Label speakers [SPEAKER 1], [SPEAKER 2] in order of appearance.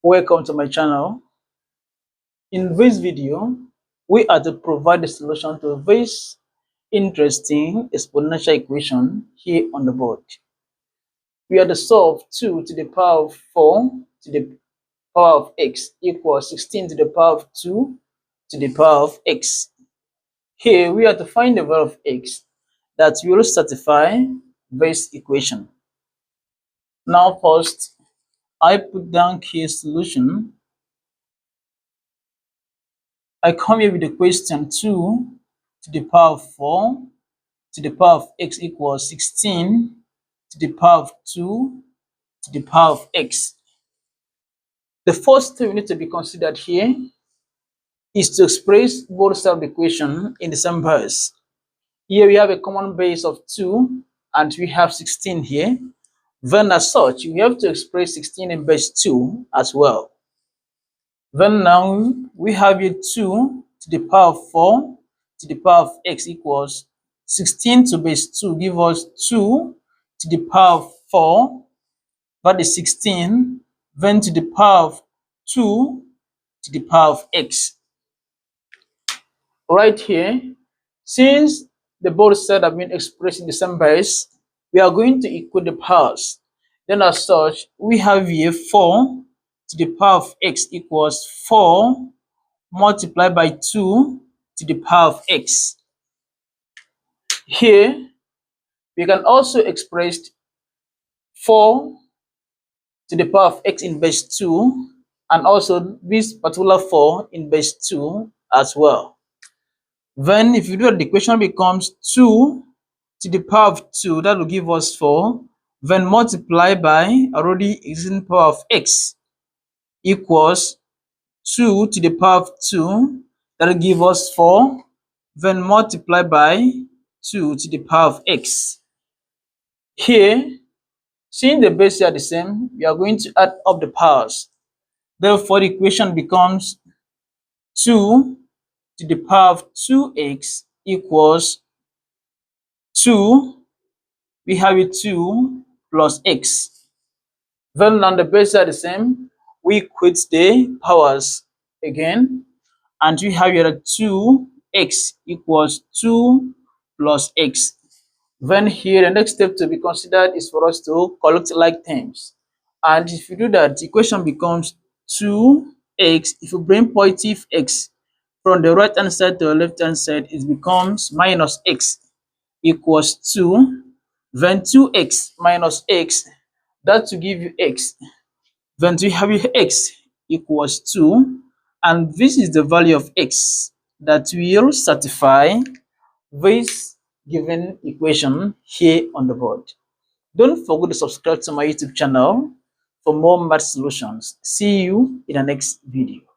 [SPEAKER 1] Welcome to my channel. In this video, we are to provide the solution to this interesting exponential equation here on the board. We are to solve 2 to the power of 4 to the power of x equals 16 to the power of 2 to the power of x. Here we are to find the value of x that will satisfy this equation. Now first, I put down here solution. I come here with the question 2 to the power of 4 to the power of x equals 16 to the power of 2 to the power of x. The first thing we need to be considered here is to express both sides of the equation in the same base. Here we have a common base of 2 and we have 16 here. Then as such, we have to express 16 in base 2 as well. Then now we have here 2 to the power of 4 to the power of x equals 16 to base 2 give us 2 to the power of 4, that is 16, then to the power of 2 to the power of x. Right here, since the both sides have been expressed in the same base, we are going to equate the powers. Then as such, we have here 4 to the power of x equals 4 multiplied by 2 to the power of x. Here, we can also express 4 to the power of x in base 2 and also this particular 4 in base 2 as well. Then if you do that, the equation becomes 2 to the power of 2, that will give us 4, then multiply by already existing power of x equals 2 to the power of 2, that will give us 4, then multiply by 2 to the power of x. Here, since the bases are the same, we are going to add up the powers. Therefore, the equation becomes 2 to the power of 2x equals 2, we have it 2 plus x. Then now the bases are the same, we equate the powers again, and we have here 2x equals 2 plus x. Then here, the next step to be considered is for us to collect like terms. And if you do that, the equation becomes 2x. If you bring positive x from the right hand side to the left hand side, it becomes minus x equals 2. Then 2x minus x, that will give you x. Then we have x equals 2. And this is the value of x that will satisfy this given equation here on the board. Don't forget to subscribe to my YouTube channel for more math solutions. See you in the next video.